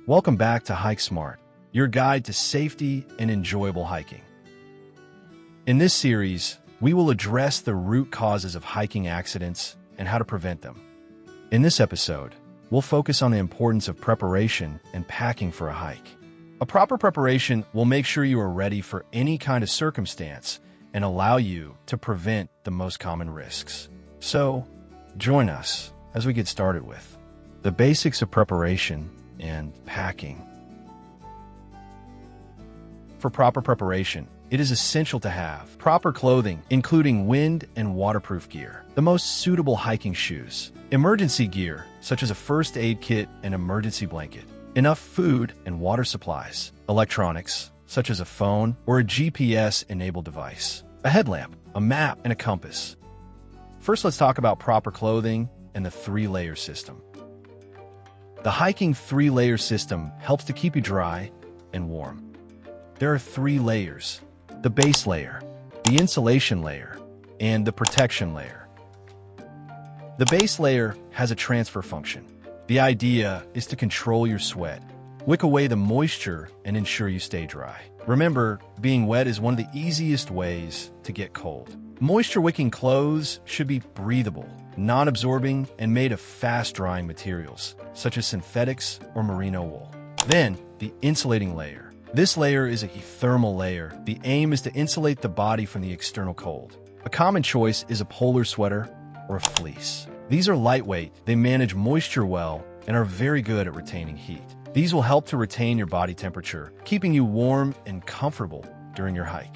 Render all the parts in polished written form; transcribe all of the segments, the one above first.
Welcome back to Hike Smart, your guide to safety and enjoyable hiking. In this series, we will address the root causes of hiking accidents and how to prevent them. In this episode, we'll focus on the importance of preparation and packing for a hike. A proper preparation will make sure you are ready for any kind of circumstance and allow you to prevent the most common risks. So, join us as we get started with the basics of preparation and packing. For proper preparation, it is essential to have proper clothing, including wind and waterproof gear, the most suitable hiking shoes, emergency gear, such as a first aid kit and emergency blanket, enough food and water supplies, electronics, such as a phone or a GPS-enabled device, a headlamp, a map, and a compass. First, let's talk about proper clothing and the three-layer system. The hiking three-layer system helps to keep you dry and warm. There are three layers: the base layer, the insulation layer, and the protection layer. The base layer has a transfer function. The idea is to control your sweat, wick away the moisture, and ensure you stay dry. Remember, being wet is one of the easiest ways to get cold. Moisture-wicking clothes should be breathable, non-absorbing, and made of fast-drying materials, such as synthetics or merino wool. Then, the insulating layer. This layer is a thermal layer. The aim is to insulate the body from the external cold. A common choice is a polar sweater or a fleece. These are lightweight, they manage moisture well, and are very good at retaining heat. These will help to retain your body temperature, keeping you warm and comfortable during your hike.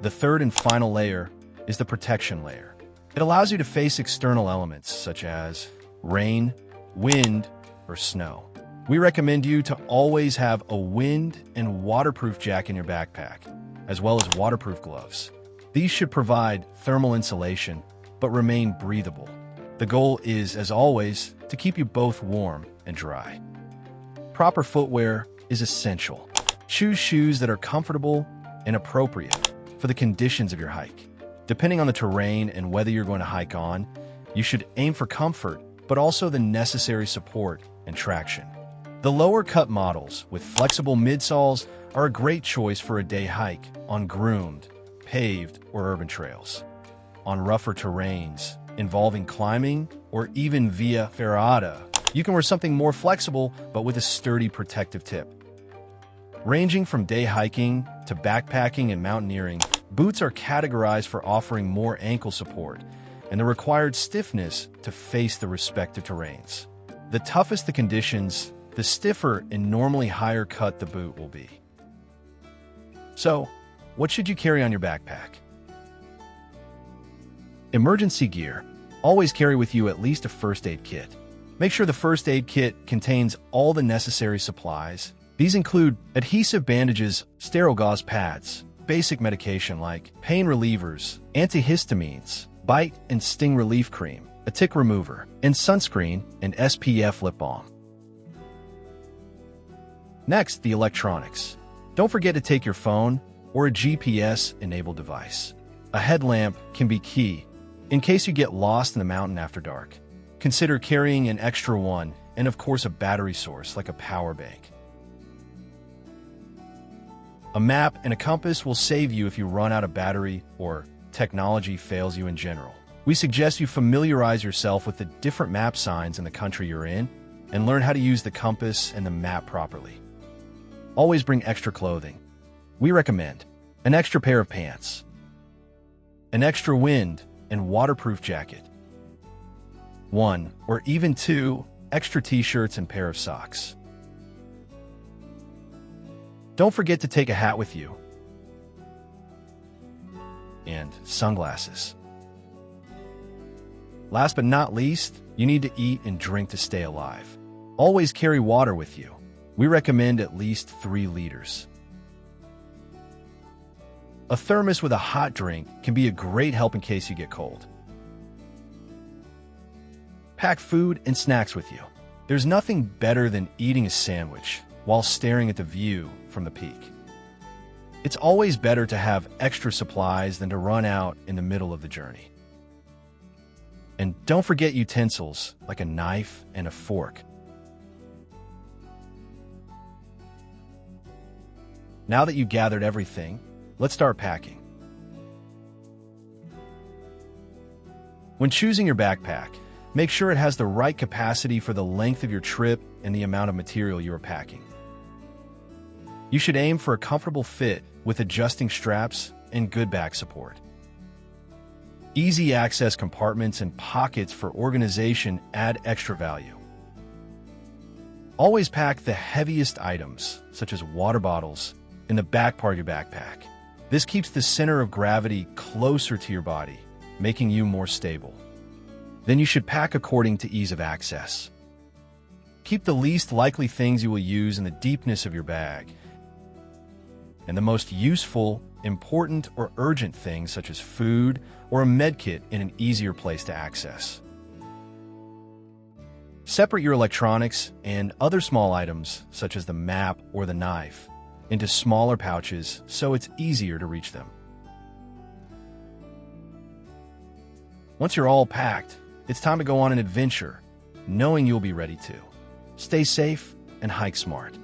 The third and final layer is the protection layer. It allows you to face external elements such as rain, wind, or snow. We recommend you to always have a wind and waterproof jacket in your backpack, as well as waterproof gloves. These should provide thermal insulation, but remain breathable. The goal is, as always, to keep you both warm and dry. Proper footwear is essential. Choose shoes that are comfortable and appropriate for the conditions of your hike. Depending on the terrain and whether you're going to hike on, you should aim for comfort, but also the necessary support and traction. The lower cut models with flexible midsoles are a great choice for a day hike on groomed, paved, or urban trails. On rougher terrains involving climbing or even via ferrata, you can wear something more flexible but with a sturdy protective tip. Ranging from day hiking to backpacking and mountaineering, boots are categorized for offering more ankle support and the required stiffness to face the respective terrains. The toughest the conditions, the stiffer and normally higher cut the boot will be. So, what should you carry on your backpack? Emergency gear. Always carry with you at least a first aid kit. Make sure the first aid kit contains all the necessary supplies. These include adhesive bandages, sterile gauze pads, basic medication like pain relievers, antihistamines, bite and sting relief cream, a tick remover, and sunscreen and SPF lip balm. Next, the electronics. Don't forget to take your phone or a GPS-enabled device. A headlamp can be key in case you get lost in the mountain after dark. Consider carrying an extra one and, of course, a battery source like a power bank. A map and a compass will save you if you run out of battery or technology fails you in general. We suggest you familiarize yourself with the different map signs in the country you're in and learn how to use the compass and the map properly. Always bring extra clothing. We recommend an extra pair of pants, an extra wind and waterproof jacket, one or even two extra t-shirts and pair of socks. Don't forget to take a hat with you and sunglasses. Last but not least, you need to eat and drink to stay alive. Always carry water with you. We recommend at least 3 liters. A thermos with a hot drink can be a great help in case you get cold. Pack food and snacks with you. There's nothing better than eating a sandwich while staring at the view from the peak. It's always better to have extra supplies than to run out in the middle of the journey. And don't forget utensils like a knife and a fork. Now that you've gathered everything, let's start packing. When choosing your backpack, make sure it has the right capacity for the length of your trip and the amount of material you are packing. You should aim for a comfortable fit with adjusting straps and good back support. Easy access compartments and pockets for organization add extra value. Always pack the heaviest items, such as water bottles, in the back part of your backpack. This keeps the center of gravity closer to your body, making you more stable. Then you should pack according to ease of access. Keep the least likely things you will use in the deepness of your bag, and the most useful, important, or urgent things such as food or a medkit in an easier place to access. Separate your electronics and other small items, such as the map or the knife, into smaller pouches so it's easier to reach them. Once you're all packed, it's time to go on an adventure, knowing you'll be ready to. Stay safe and hike smart.